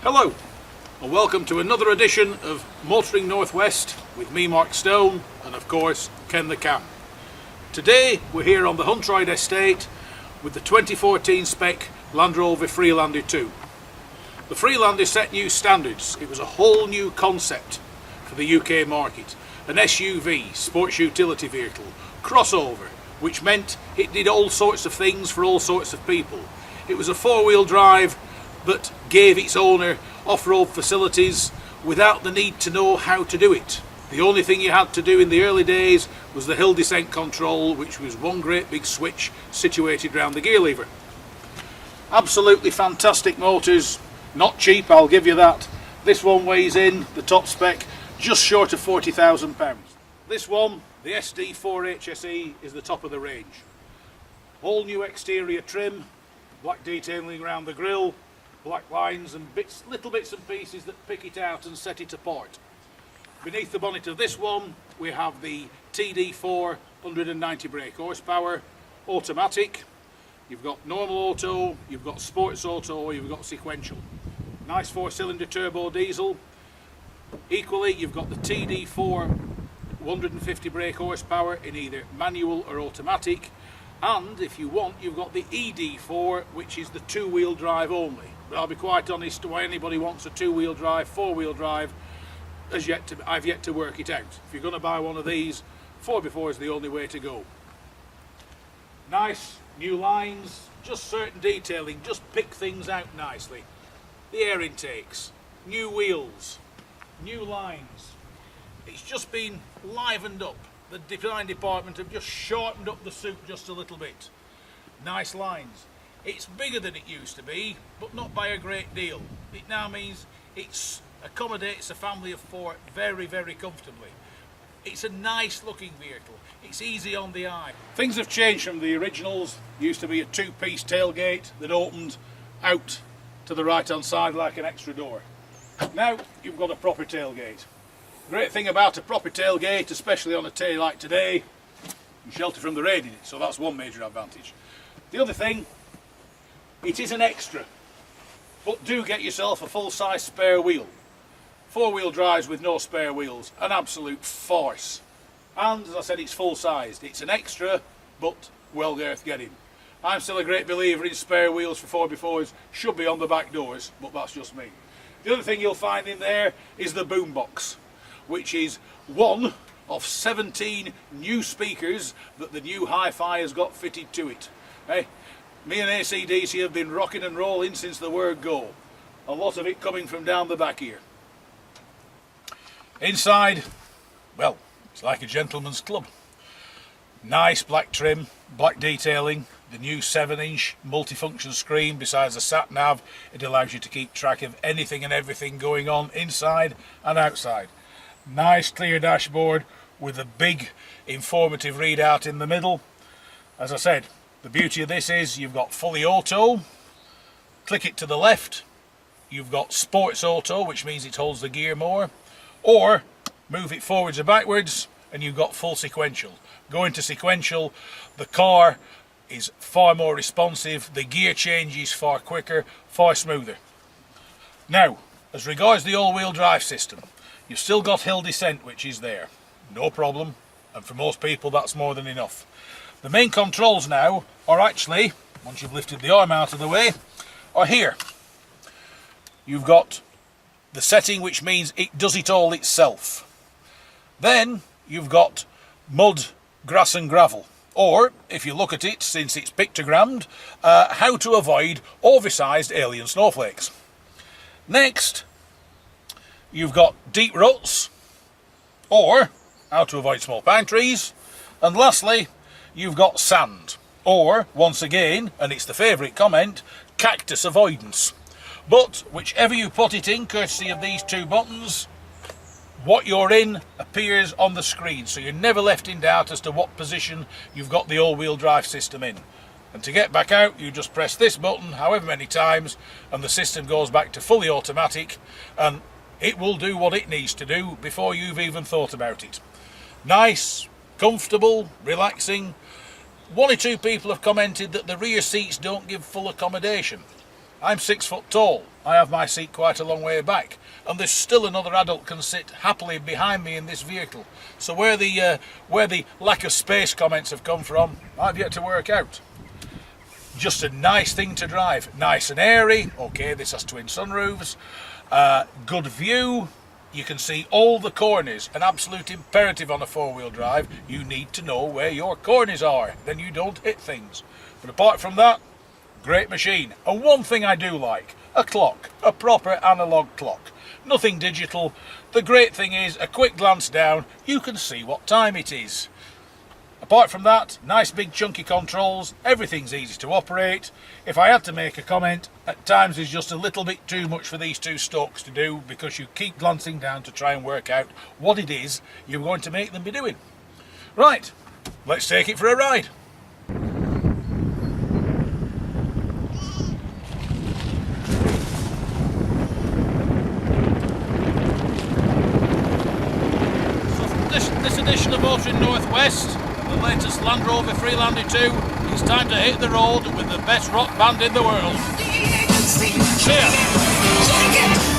Hello and welcome to another edition of Motoring Northwest with me, Mark Stone, and of course Ken the Cam. Today we're here on the Untried estate with the 2014 spec Land Rover Freelander 2. The Freelander set new standards. It was a whole new concept for the UK market. An SUV, sports utility vehicle, crossover, which meant it did all sorts of things for all sorts of people. It was a four-wheel drive that gave its owner off-road facilities without the need to know how to do it. The only thing you had to do in the early days was the hill descent control, which was one great big switch situated around the gear lever. Absolutely fantastic motors, not cheap, I'll give you that. This one weighs in, the top spec, just short of £40,000. This one, the SD4 HSE, is the top of the range. All new exterior trim, black detailing around the grille, black lines and little bits and pieces that pick it out and set it apart. Beneath the bonnet of this one we have the TD4 190 brake horsepower, automatic. You've got normal auto, you've got sports auto, or you've got sequential. Nice 4-cylinder turbo diesel. Equally you've got the TD4 150 brake horsepower in either manual or automatic, and if you want you've got the ED4, which is the two-wheel drive only. But I'll be quite honest, why anybody wants a two-wheel drive, four-wheel drive, I've yet to work it out. If you're going to buy one of these, 4x4 is the only way to go. Nice new lines, just certain detailing, just pick things out nicely. The air intakes, new wheels, new lines. It's just been livened up. The design department have just sharpened up the suit just a little bit. Nice lines. It's bigger than it used to be, but not by a great deal. It now means it accommodates a family of four very, very comfortably. It's a nice looking vehicle. It's easy on the eye. Things have changed from the originals. It used to be a two-piece tailgate that opened out to the right hand side like an extra door. Now you've got a proper tailgate. Great thing about a proper tailgate, especially on a day like today, you shelter from the rain in it, so that's one major advantage. The other thing, it is an extra, but do get yourself a full-size spare wheel. Four-wheel drives with no spare wheels, an absolute farce. And as I said, it's full-sized. It's an extra, but well worth getting. I'm still a great believer in spare wheels for 4x4s, should be on the back doors, but that's just me. The other thing you'll find in there is the boombox, which is one of 17 new speakers that the new hi-fi has got fitted to it. Hey, me and AC/DC have been rocking and rolling since the word go. A lot of it coming from down the back here. Inside, well, it's like a gentleman's club. Nice black trim, black detailing, the new 7-inch multifunction screen besides the sat-nav. It allows you to keep track of anything and everything going on inside and outside. Nice clear dashboard with a big informative readout in the middle. As I said, the beauty of this is you've got fully auto, click it to the left, you've got sports auto, which means it holds the gear more, or move it forwards or backwards and you've got full sequential. Going to sequential, the car is far more responsive, the gear change is far quicker, far smoother. Now, as regards the all-wheel drive system, you've still got hill descent, which is there, no problem, and for most people that's more than enough. The main controls now are actually, once you've lifted the arm out of the way, are here. You've got the setting which means it does it all itself. Then you've got mud, grass and gravel, or if you look at it, since it's pictogrammed, how to avoid oversized alien snowflakes. Next, you've got deep ruts, or how to avoid small pine trees, and lastly you've got sand, or once again, and it's the favourite comment, cactus avoidance. But whichever you put it in, courtesy of these two buttons, what you're in appears on the screen, so you're never left in doubt as to what position you've got the all-wheel drive system in. And to get back out, you just press this button however many times and the system goes back to fully automatic, and it will do what it needs to do before you've even thought about it. Nice, comfortable, relaxing. One or two people have commented that the rear seats don't give full accommodation. I'm 6 foot tall. I have my seat quite a long way back, and there's still another adult can sit happily behind me in this vehicle. So where the lack of space comments have come from, I've yet to work out. Just a nice thing to drive, nice and airy. Okay, this has twin sunroofs. Good view. You can see all the corners. An absolute imperative on a four-wheel drive. You need to know where your corners are, then you don't hit things. But apart from that, great machine. And one thing I do like, a clock, a proper analog clock. Nothing digital. The great thing is, a quick glance down, you can see what time it is. Apart from that, nice big chunky controls, everything's easy to operate. If I had to make a comment, at times it's just a little bit too much for these two stalks to do, because you keep glancing down to try and work out what it is you're going to make them be doing. Right, let's take it for a ride. This edition of Motoring Northwest, the latest Land Rover Freelander 2, it's time to hit the road with the best rock band in the world. Cheers!